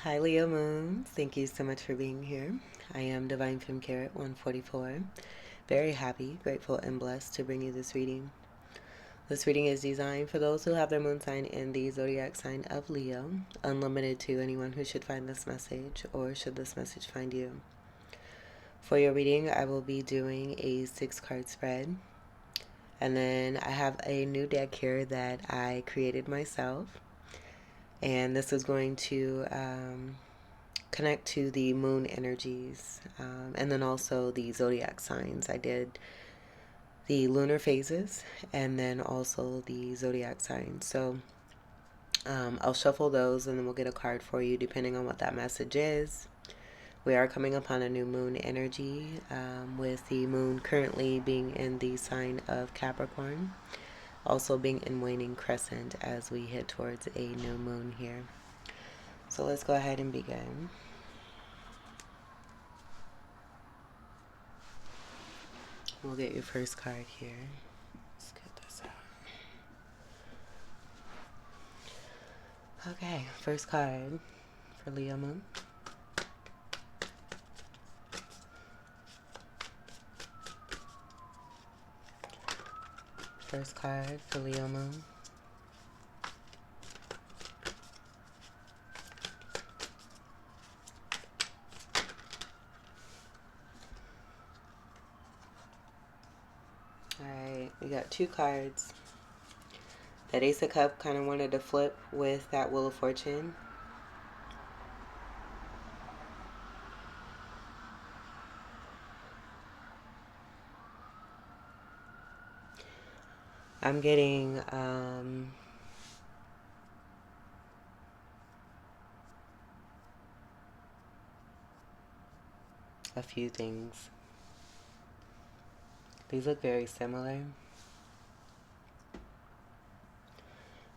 Hi, Leo Moon. Thank you so much for being here. I am Divine Femme Carrot 144. Very happy, grateful, and blessed to bring you this reading. This reading is designed for those who have their moon sign in the zodiac sign of Leo, unlimited to anyone who should find this message or should this message find you. For your reading, I will be doing a 6-card spread. And then I have a new deck here that I created myself. And this is going to connect to the moon energies, and then also the zodiac signs. I did the lunar phases and then also the zodiac signs. So I'll shuffle those and then we'll get a card for you depending on what that message is. We are coming upon a new moon energy, with the moon currently being in the sign of Capricorn, also being in waning crescent as we head towards a new moon here. So let's go ahead and begin. We'll get your first card here. Let's get this out. Okay, first card for Leo Moon. First card for Leo Moon. Alright, we got 2 cards. That Ace of Cups kind of wanted to flip with that Wheel of Fortune. I'm getting a few things. These look very similar.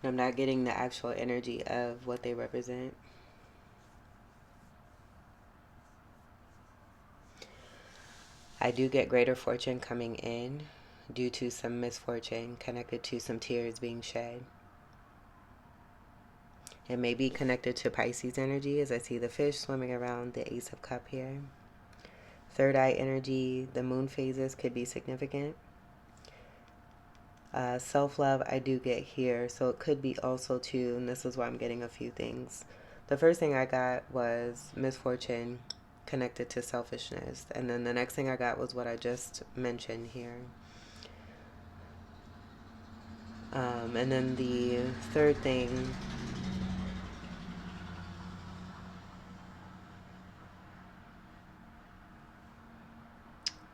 I'm not getting the actual energy of what they represent. I do get greater fortune coming in due to some misfortune connected to some tears being shed. It may be connected to Pisces energy as I see the fish swimming around the Ace of Cups here. Third eye energy, the moon phases could be significant. Self-love I do get here, so it could be also too, and this is why I'm getting a few things. The first thing I got was misfortune connected to selfishness, and then the next thing I got was what I just mentioned here. And then the third thing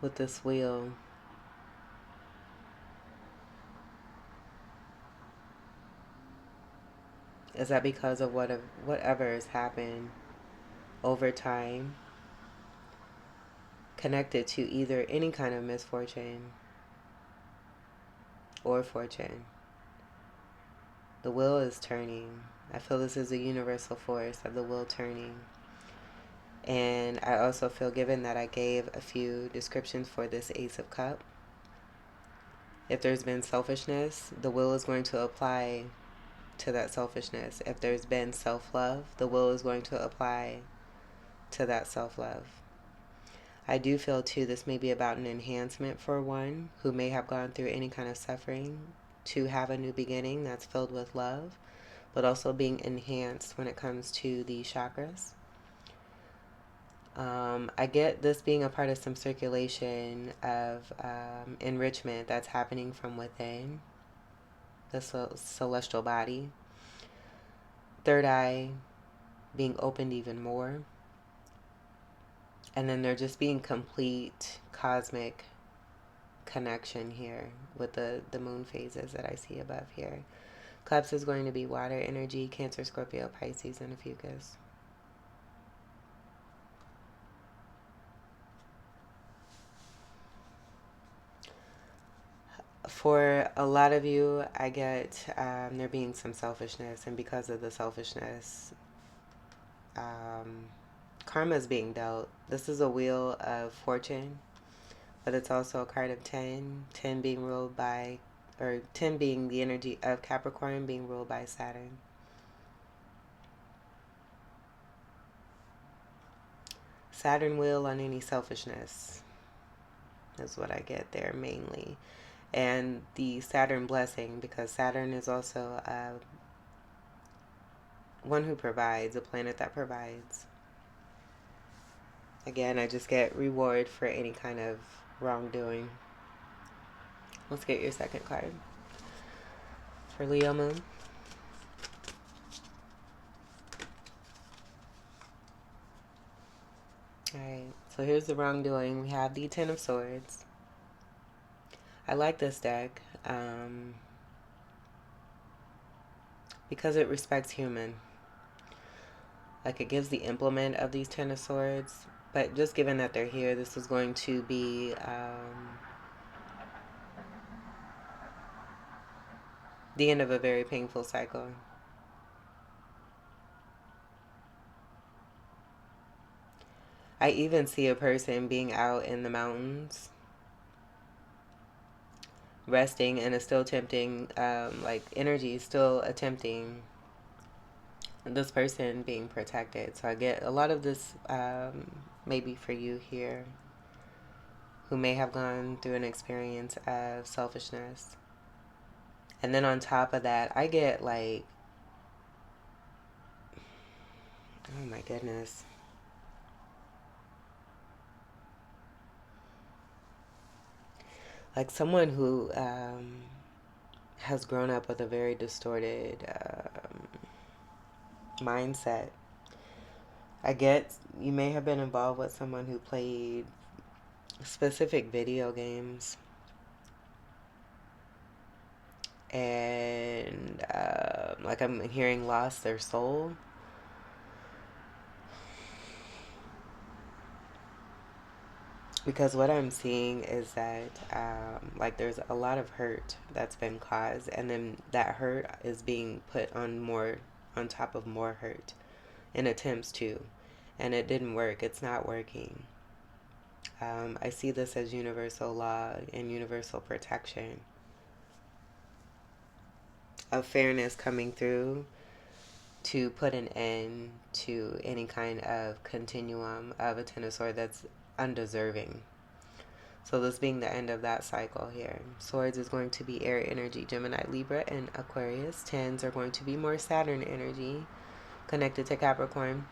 with this wheel, is that because of whatever has happened over time, connected to either any kind of misfortune or fortune, the wheel is turning. I feel this is a universal force of the wheel turning. And I also feel, given that I gave a few descriptions for this Ace of Cups, if there's been selfishness, the will is going to apply to that selfishness. If there's been self-love, the will is going to apply to that self-love. I do feel too this may be about an enhancement for one who may have gone through any kind of suffering to have a new beginning that's filled with love, but also being enhanced when it comes to the chakras. I get this being a part of some circulation of enrichment that's happening from within the celestial body. Third eye being opened even more. And then there just being complete cosmic connection here with the moon phases that I see above here. Cups is going to be water energy, Cancer, Scorpio, Pisces, and Ophiuchus. For a lot of you, I get there being some selfishness, and because of the selfishness, karma is being dealt. This is a wheel of fortune, but it's also a card of 10. 10 being ruled by, or 10 being the energy of Capricorn being ruled by Saturn. Saturn will on any selfishness is what I get there mainly. And the Saturn blessing, because Saturn is also one who provides, a planet that provides. Again, I just get reward for any kind of wrongdoing. Let's get your second card for Leo Moon. Alright, so here's the wrongdoing. We have the Ten of Swords. I like this deck because it respects human. Like, it gives the implement of these Ten of Swords, but just given that they're here, this is going to be the end of a very painful cycle. I even see a person being out in the mountains, resting, and is still attempting, like, energy is still attempting this person being protected. So I get a lot of this maybe for you here who may have gone through an experience of selfishness. And then on top of that, I get like, oh my goodness. Like someone who has grown up with a very distorted mindset. I get you may have been involved with someone who played specific video games and like I'm hearing lost their soul. Because what I'm seeing is that like there's a lot of hurt that's been caused, and then that hurt is being put on top of more hurt in attempts to, and it didn't work. It's not working. I see this as universal law and universal protection of fairness coming through to put an end to any kind of continuum of a Ten of Swords that's undeserving. So this being the end of that cycle here. Swords is going to be air energy, Gemini, Libra, and Aquarius. Tens are going to be more Saturn energy, connected to Capricorn.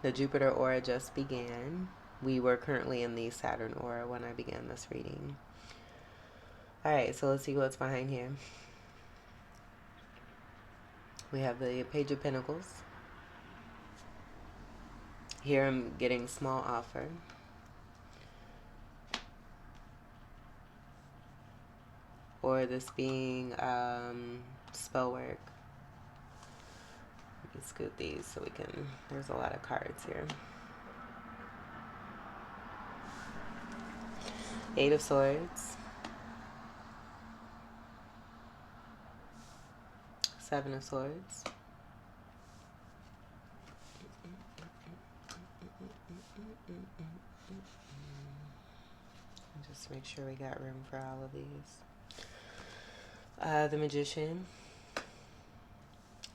The Jupiter aura just began. We were currently in the Saturn aura when I began this reading. Alright, so let's see what's behind here. We have the Page of Pentacles. Here I'm getting small offer. Or this being spell work. Let me scoot these so we can, there's a lot of cards here. Eight of Swords. Seven of Swords. Just make sure we got room for all of these. The Magician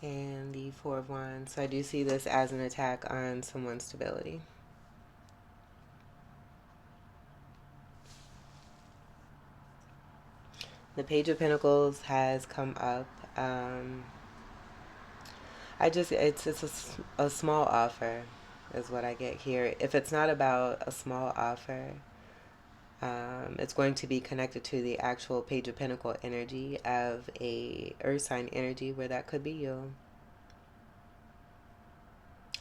and the Four of Wands. So I do see this as an attack on someone's stability. The Page of Pentacles has come up. It's a small offer is what I get here. If it's not about a small offer, it's going to be connected to the actual Page of Pentacle energy of a earth sign energy, where that could be you.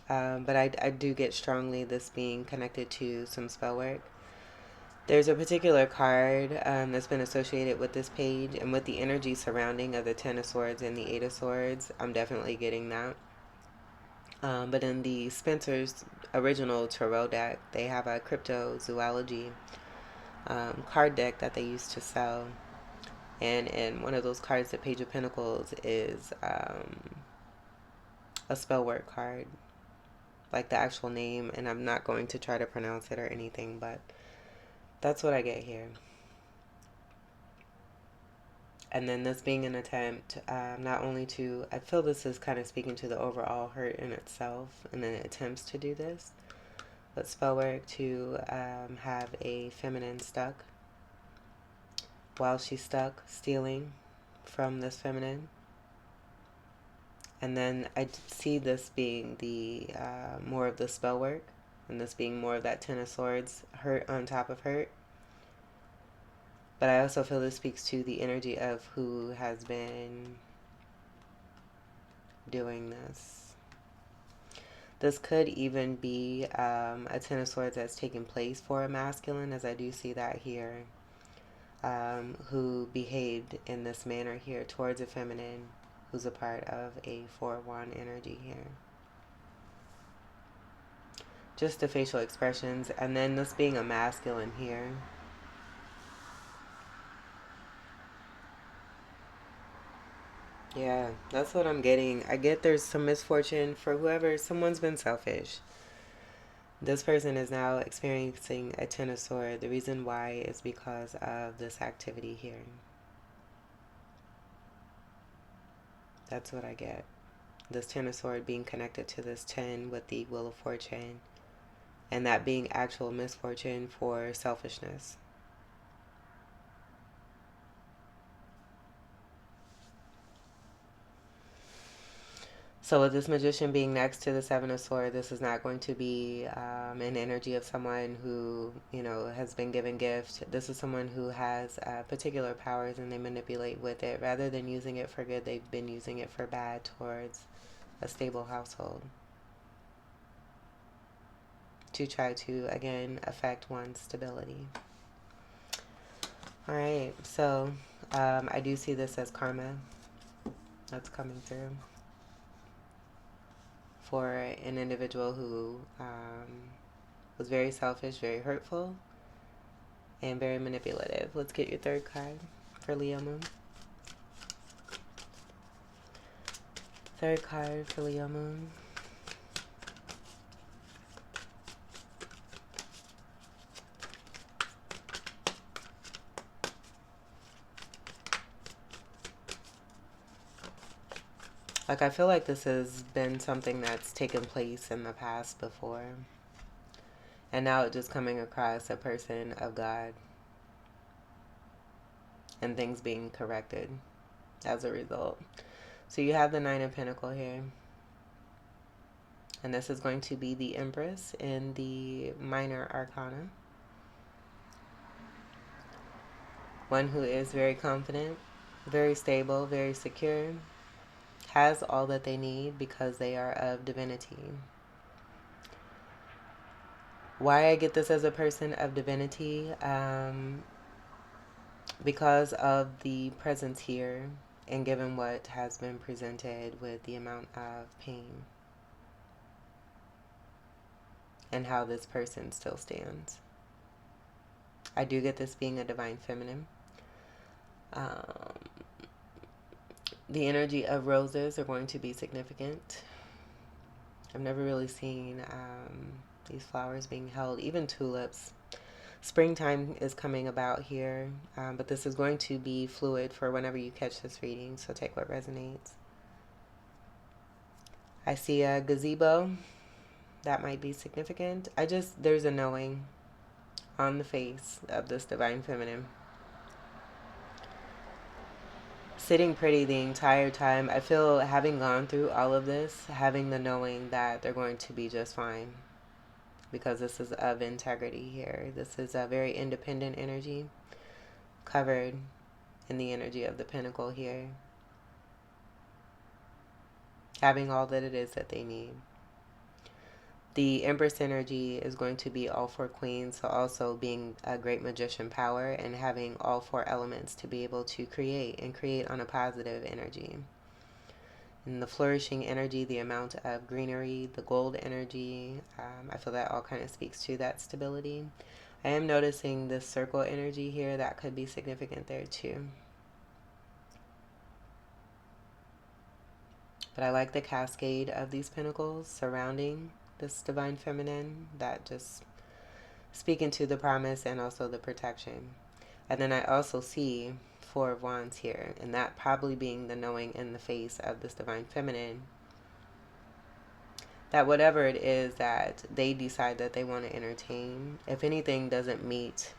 But I do get strongly this being connected to some spell work. There's a particular card that's been associated with this page, and with the energy surrounding of the Ten of Swords and the Eight of Swords, I'm definitely getting that. But in the Spencer's original tarot deck, they have a cryptozoology card deck that they used to sell. And in one of those cards, the Page of Pentacles is a spell work card, like the actual name, and I'm not going to try to pronounce it or anything, but that's what I get here. And then this being an attempt, not only to, I feel this is kind of speaking to the overall hurt in itself and then attempts to do this, but spell work to have a feminine stuck while she's stuck, stealing from this feminine. And then I see this being the more of the spell work, and this being more of that Ten of Swords, hurt on top of hurt. But I also feel this speaks to the energy of who has been doing this. This could even be a Ten of Swords that's taking place for a masculine, as I do see that here, who behaved in this manner here towards a feminine who's a part of a 4-1 energy here. Just the facial expressions, and then this being a masculine here. Yeah, that's what I'm getting. I get there's some misfortune for whoever, someone's been selfish. This person is now experiencing a Ten of Swords. The reason why is because of this activity here. That's what I get. This Ten of Swords being connected to this 10 with the Wheel of Fortune. And that being actual misfortune for selfishness. So with this Magician being next to the Seven of Swords, this is not going to be an energy of someone who, you know, has been given gift. This is someone who has particular powers and they manipulate with it. Rather than using it for good, they've been using it for bad towards a stable household. To try to, again, affect one's stability. Alright, so I do see this as karma that's coming through for an individual who was very selfish, very hurtful, and very manipulative. Let's get your third card for Leo Moon. Third card for Leo Moon. Like, I feel like this has been something that's taken place in the past before. And now it's just coming across a person of God. And things being corrected as a result. So you have the Nine of Pentacles here. And this is going to be the Empress in the Minor Arcana. One who is very confident, very stable, very secure. Has all that they need because they are of divinity. Why I get this as a person of divinity? Because of the presence here and given what has been presented with the amount of pain and how this person still stands. I do get this being a divine feminine. The energy of roses are going to be significant. I've never really seen these flowers being held, even tulips. Springtime is coming about here, but this is going to be fluid for whenever you catch this reading, so take what resonates. I see a gazebo. That might be significant. There's a knowing on the face of this divine feminine. Sitting pretty the entire time. I feel having gone through all of this, having the knowing that they're going to be just fine. Because this is of integrity here. This is a very independent energy. Covered in the energy of the Pentacle here. Having all that it is that they need. The Empress energy is going to be all four queens, so also being a great magician power and having all four elements to be able to create and create on a positive energy. And the flourishing energy, the amount of greenery, the gold energy, I feel that all kind of speaks to that stability. I am noticing this circle energy here. That could be significant there too. But I like the cascade of these pentacles surrounding this divine feminine, that just speaking to the promise and also the protection. And then I also see Four of Wands here, and that probably being the knowing in the face of this Divine Feminine, that whatever it is that they decide that they want to entertain, if anything doesn't meet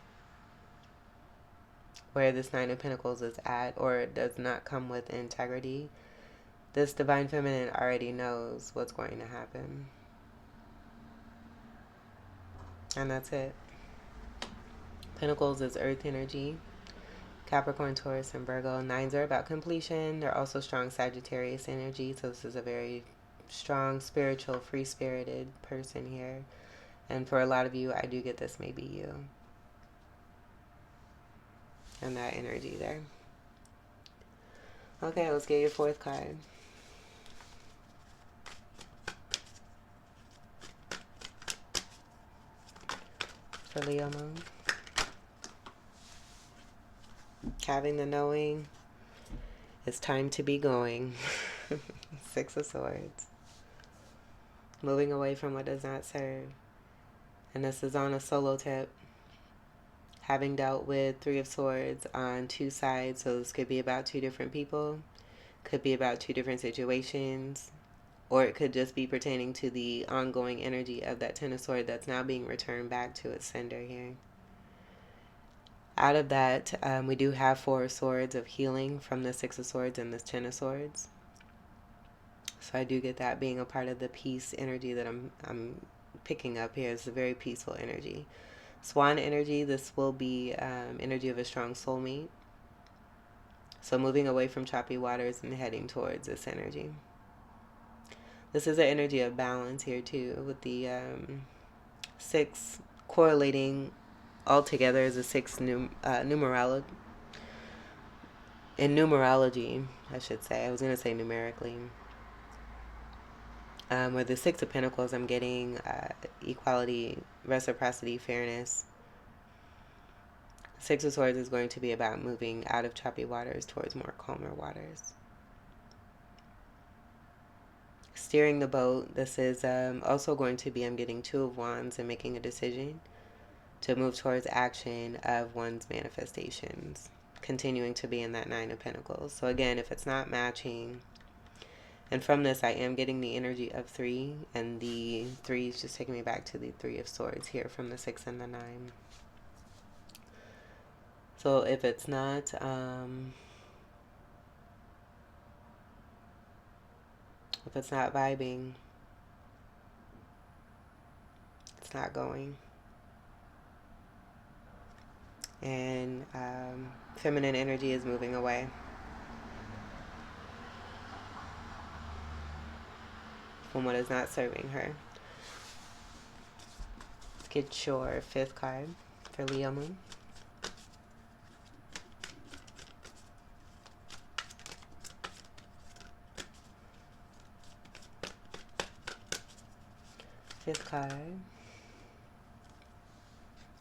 where this Nine of Pentacles is at, or it does not come with integrity, this Divine Feminine already knows what's going to happen. And that's it. Pentacles is earth energy. Capricorn, Taurus, and Virgo. Nines are about completion. They're also strong Sagittarius energy. So this is a very strong, spiritual, free-spirited person here. And for a lot of you, I do get this may be you. And that energy there. Okay, let's get your fourth card. For Leo Moon. Having the knowing. It's time to be going. Six of Swords. Moving away from what does not serve. And this is on a solo tip. Having dealt with Three of Swords on two sides, so this could be about two different people, could be about two different situations, or it could just be pertaining to the ongoing energy of that Ten of Swords that's now being returned back to its sender here. Out of that, we do have Four of Swords of healing from the Six of Swords and the Ten of Swords. So I do get that being a part of the peace energy that I'm picking up here. It's a very peaceful energy. Swan energy, this will be energy of a strong soulmate. So moving away from choppy waters and heading towards this energy. This is an energy of balance here too, with the 6 correlating all together as a 6 numerology. In numerology, I should say. I was going to say numerically. With the 6 of Pentacles, I'm getting equality, reciprocity, fairness. Six of Swords is going to be about moving out of choppy waters towards more calmer waters. Steering the boat. This is also going to be, I'm getting Two of Wands and making a decision to move towards action of one's manifestations. Continuing to be in that Nine of Pentacles. So again, if it's not matching, and from this I am getting the energy of 3, and the 3 is just taking me back to the Three of Swords here from the 6 and the 9. So if it's not vibing, it's not going. And feminine energy is moving away from what is not serving her. Let's get your 5th card for Leo Moon. Fifth card.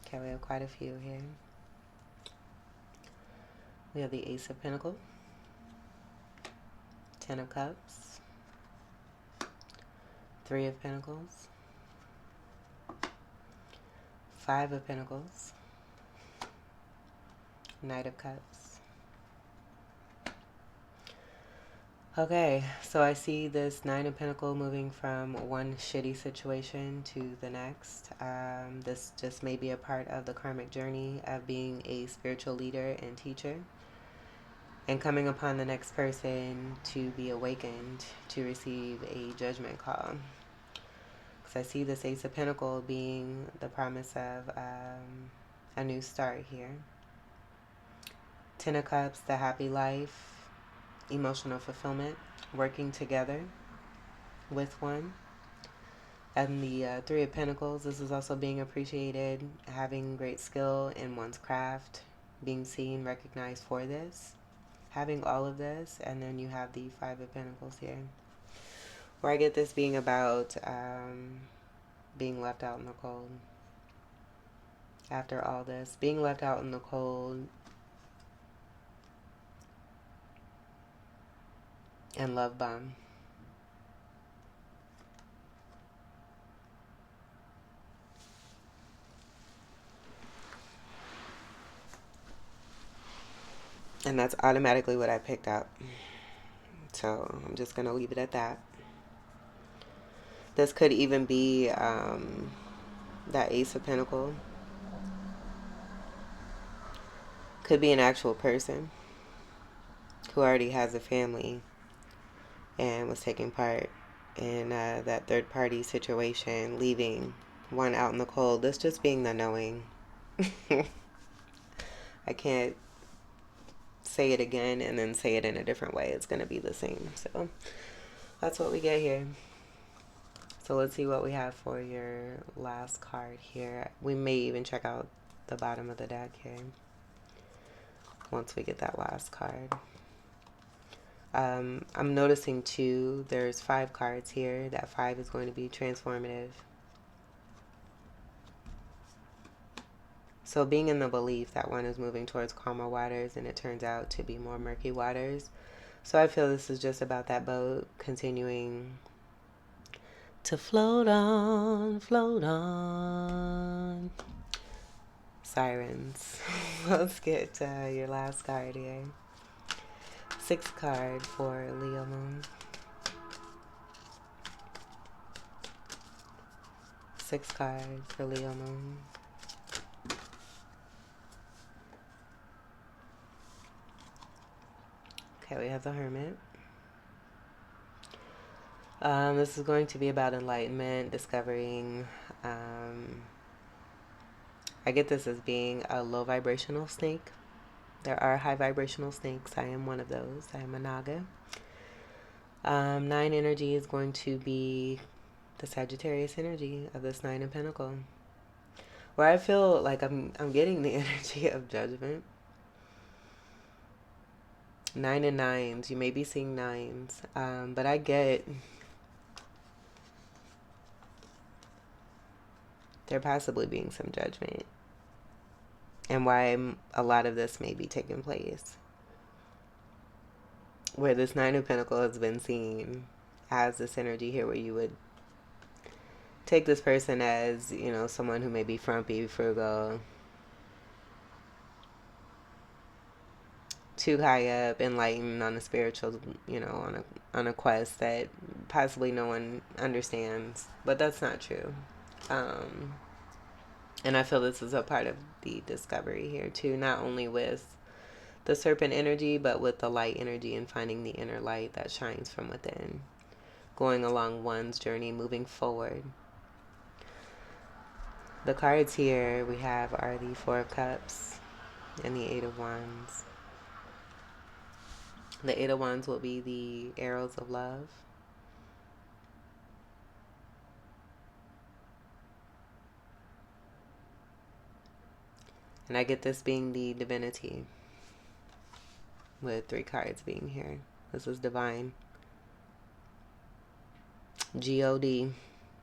Okay, we have quite a few here. We have the Ace of Pentacles, 10 of Cups, 3 of Pentacles, 5 of Pentacles, Knight of Cups. Okay, so I see this Nine of Pentacles moving from one shitty situation to the next. This just may be a part of the karmic journey of being a spiritual leader and teacher, and coming upon the next person to be awakened to receive a judgment call. Because I see this Ace of Pentacles being the promise of a new start here. 10 of Cups, the happy life, emotional fulfillment, working together with one. And the 3 of Pentacles, this is also being appreciated, having great skill in one's craft, being seen, recognized for this, having all of this. And then you have the 5 of Pentacles here, where I get this being about being left out in the cold. After all this, being left out in the cold and love bomb. And that's automatically what I picked up. So I'm just going to leave it at that. This could even be that Ace of Pentacles. Could be an actual person who already has a family and was taking part in that third party situation, leaving one out in the cold. This just being the knowing. I can't say it again and then say it in a different way. It's going to be the same. So that's what we get here. So let's see what we have for your last card here. We may even check out the bottom of the deck here once we get that last card. I'm noticing too, there's 5 cards here. That 5 is going to be transformative. So being in the belief that one is moving towards calmer waters and it turns out to be more murky waters. So I feel this is just about that boat continuing to float on, float on. Sirens. Let's get your last card here. 6th card for Leo Moon. 6th card for Leo Moon. Okay, we have the Hermit. This is going to be about enlightenment, discovering. I get this as being a low vibrational snake. There are high vibrational snakes. I am one of those. I am a Naga. 9 energy is going to be the Sagittarius energy of this 9 of Pentacles, where I feel like I'm getting the energy of judgment. 9 and 9s. You may be seeing 9s, but I get there possibly being some judgment, and why a lot of this may be taking place, where this 9 of Pentacles has been seen as this energy here, where you would take this person as, you know, someone who may be frumpy, frugal, too high up, enlightened on a spiritual, you know, on a quest that possibly no one understands, but that's not true. And I feel this is a part of the discovery here too, not only with the serpent energy, but with the light energy and finding the inner light that shines from within, going along one's journey, moving forward. The cards here we have are the 4 of Cups and the 8 of Wands. The 8 of Wands will be the arrows of love. And I get this being the divinity, with 3 cards being here. This is divine. God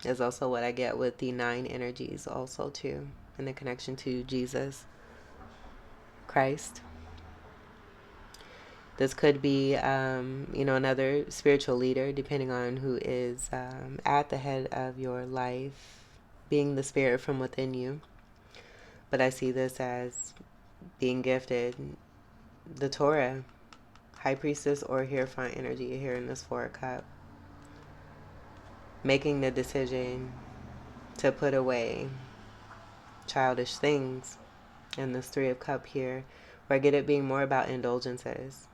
is also what I get with the 9 energies also too, and the connection to Jesus Christ. This could be, you know, another spiritual leader, depending on who is at the head of your life, being the spirit from within you. But I see this as being gifted the Torah, High Priestess or Hierophant energy here in this 4 of Cups. Making the decision to put away childish things in this 3 of Cups here, where I get it being more about indulgences.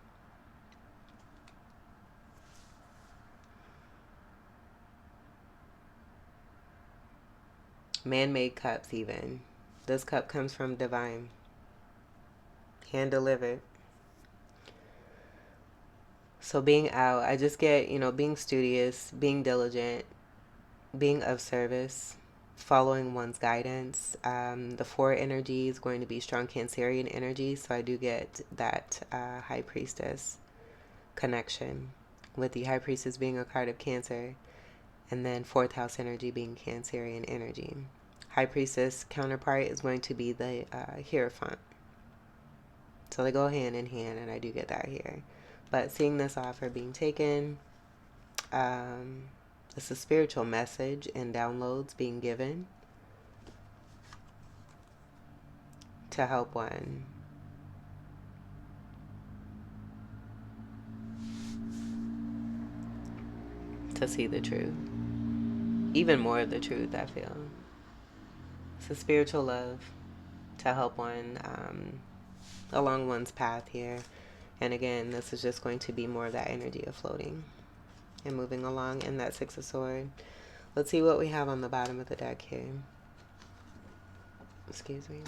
Man-made cups even. This cup comes from divine. Hand delivered. So being out, I just get, you know, being studious, being diligent, being of service, following one's guidance. The 4 energy is going to be strong Cancerian energy, so I do get that High Priestess connection, with the High Priestess being a card of Cancer, and then 4th house energy being Cancerian energy. High Priestess counterpart is going to be the Hierophant. So they go hand in hand, and I do get that here. But seeing this offer being taken, it's a spiritual message and downloads being given to help one to see the truth. Even more of the truth, I feel. It's a spiritual love to help one along one's path here. And again, this is just going to be more of that energy of floating and moving along in that Six of Swords. Let's see what we have on the bottom of the deck here. Excuse me.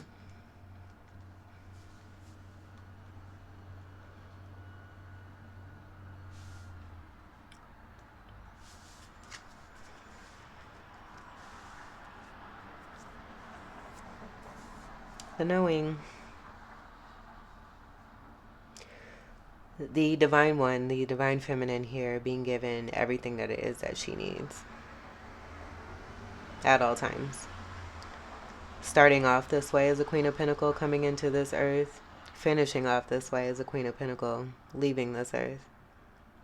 The knowing. The divine one, the divine feminine here, being given everything that it is that she needs at all times. Starting off this way as a Queen of Pentacles coming into this earth, finishing off this way as a Queen of Pentacles leaving this earth,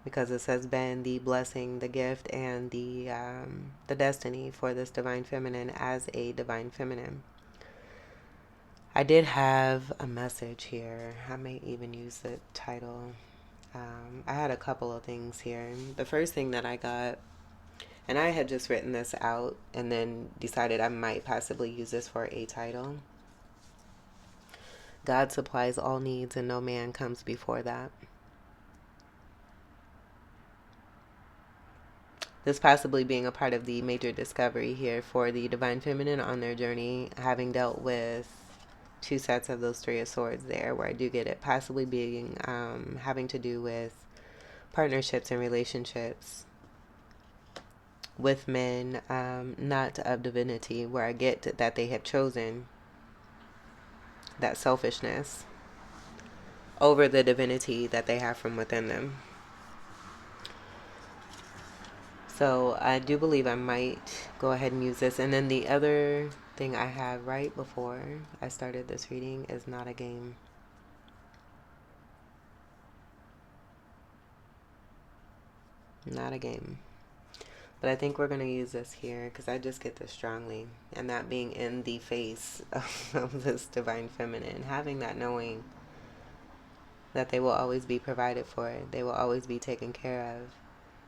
because this has been the blessing, the gift, and the destiny for this divine feminine as a divine feminine. I did have a message here. I may even use the title. I had a couple of things here. The first thing that I got, and I had just written this out and then decided I might possibly use this for a title. God supplies all needs and no man comes before that. This possibly being a part of the major discovery here for the divine feminine on their journey, having dealt with two sets of those Three of Swords there, where I do get it possibly being having to do with partnerships and relationships with men not of divinity, where I get that they have chosen that selfishness over the divinity that they have from within them. So I do believe I might go ahead and use this. And then the other thing I had right before I started this reading is not a game. Not a game. But I think we're going to use this here because I just get this strongly. And that being in the face of this divine feminine. Having that knowing that they will always be provided for. They will always be taken care of.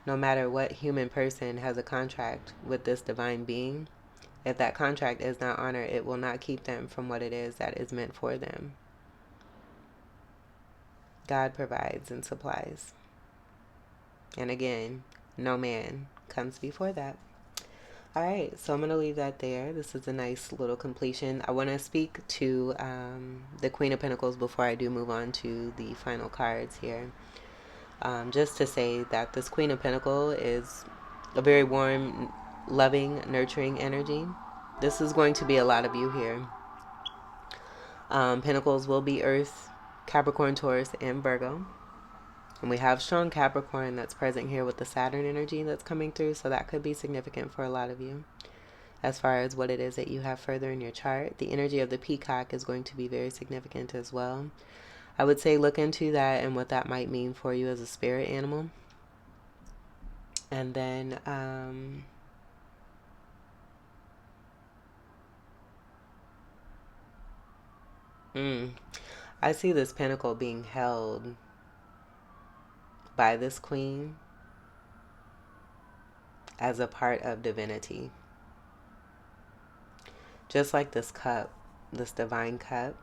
No matter what human person has a contract with this divine being, if that contract is not honored, it will not keep them from what it is that is meant for them. God provides and supplies. And again, no man comes before that. All right, so I'm going to leave that there. This is a nice little completion. I want to speak to the Queen of Pentacles before I do move on to the final cards here. Just to say that this Queen of Pentacles is a very warm, loving, nurturing energy. This is going to be a lot of you here. Pentacles will be Earth, Capricorn, Taurus, and Virgo. And we have strong Capricorn that's present here with the Saturn energy that's coming through. So that could be significant for a lot of you as far as what it is that you have further in your chart. The energy of the Peacock is going to be very significant as well. I would say look into that and what that might mean for you as a spirit animal. And then I see this pentacle being held by this queen as a part of divinity. Just like this cup, this divine cup,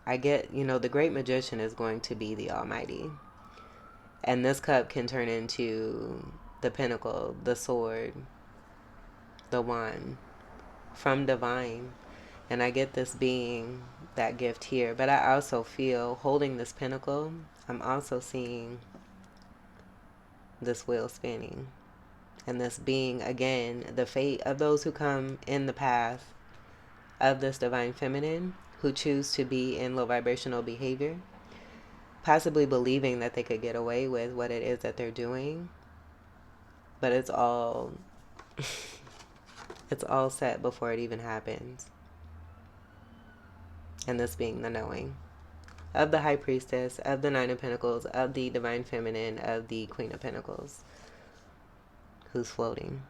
I get, the great magician is going to be the Almighty. And this cup can turn into the pentacle, the sword, the wand from divine. And I get this being that gift here. But I also feel holding this pentacle, I'm also seeing this wheel spinning. And this being, again, the fate of those who come in the path of this divine feminine, who choose to be in low vibrational behavior, possibly believing that they could get away with what it is that they're doing. But it's all it's all set before it even happens. And this being the knowing of the High Priestess, of the Nine of Pentacles, of the Divine Feminine, of the Queen of Pentacles, who's floating.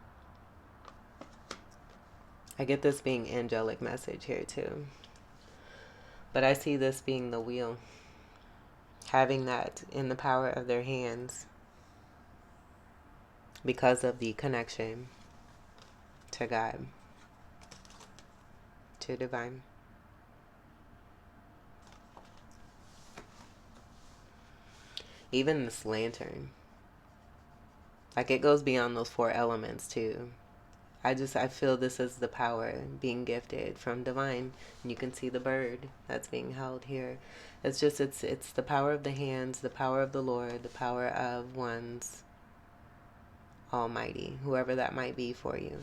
I get this being angelic message here too. But I see this being the wheel, having that in the power of their hands, because of the connection to God, to divine. Even this lantern, like, it goes beyond those four elements too. I feel this is the power being gifted from divine. And you can see the bird that's being held here. It's the power of the hands, the power of the Lord, the power of one's Almighty, whoever that might be for you.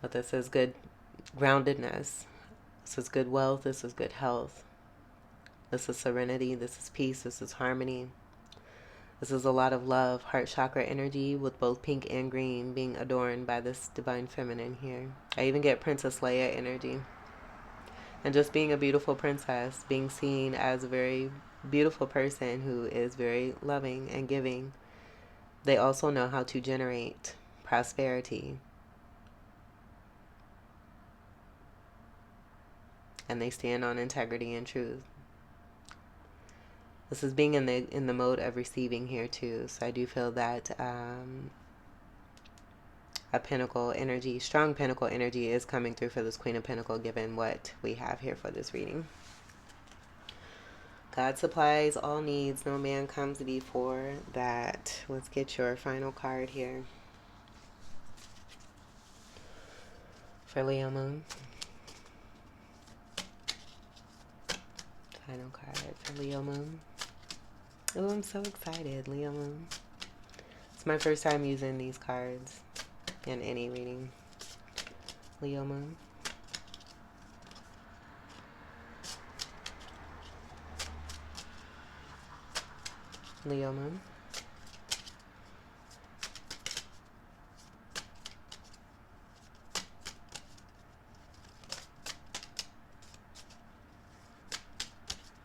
But this is good groundedness. This is good wealth. This is good health. This is serenity. This is peace. This is harmony. This is a lot of love, heart chakra energy, with both pink and green being adorned by this divine feminine here. I even get Princess Leia energy. And just being a beautiful princess, being seen as a very beautiful person who is very loving and giving. They also know how to generate prosperity. And they stand on integrity and truth. This is being in the mode of receiving here too. So I do feel that a Pentacle energy, strong Pentacle energy is coming through for this Queen of Pentacle, given what we have here for this reading. God supplies all needs. No man comes before that. Let's get your final card here for Leo Moon. Final card for Leo Moon. Oh, I'm so excited, Leo Moon. It's my first time using these cards in any reading. Leo Moon. Leo Moon.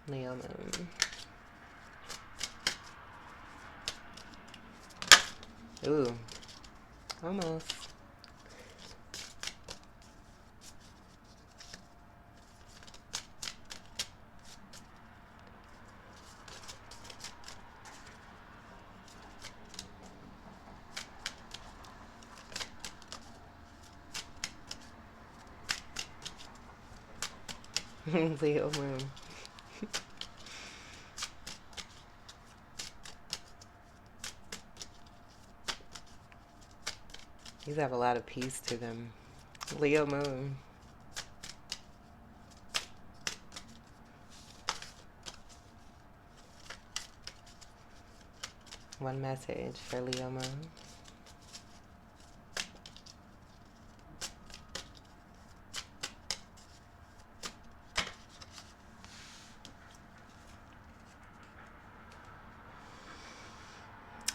Leo Moon. Ooh, almost. Leo Moon. These have a lot of peace to them. Leo Moon. One message for Leo Moon.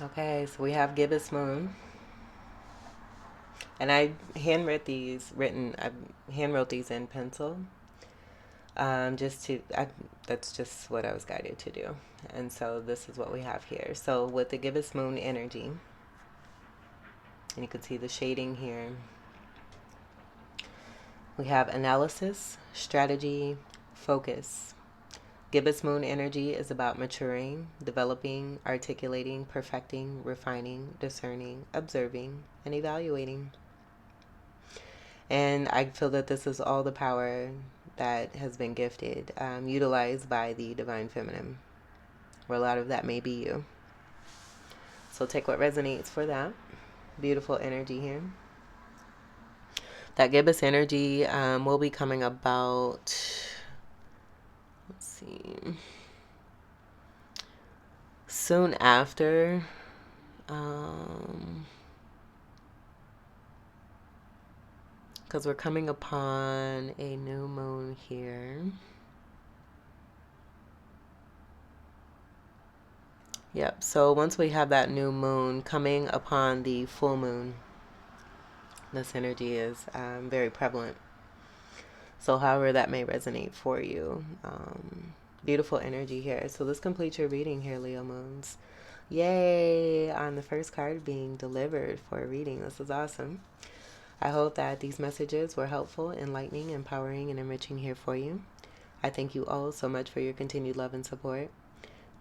Okay, so we have Gibbous Moon. And I handwrote these in pencil. That's just what I was guided to do. And so this is what we have here. So with the Gibbous Moon energy, and you can see the shading here, we have analysis, strategy, focus. Gibbous Moon energy is about maturing, developing, articulating, perfecting, refining, discerning, observing, and evaluating. And I feel that this is all the power that has been gifted, utilized by the Divine Feminine, where a lot of that may be you. So take what resonates for that. Beautiful energy here. That gibbous energy will be coming about, let's see, soon after. Because we're coming upon a new moon here. Yep, so once we have that new moon coming upon the full moon, this energy is very prevalent. So however that may resonate for you. Beautiful energy here. So this completes your reading here, Leo Moons. Yay! On the first card being delivered for a reading. This is awesome. I hope that these messages were helpful, enlightening, empowering, and enriching here for you. I thank you all so much for your continued love and support.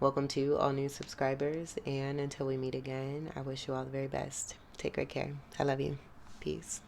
Welcome to all new subscribers, and until we meet again, I wish you all the very best. Take great care. I love you. Peace.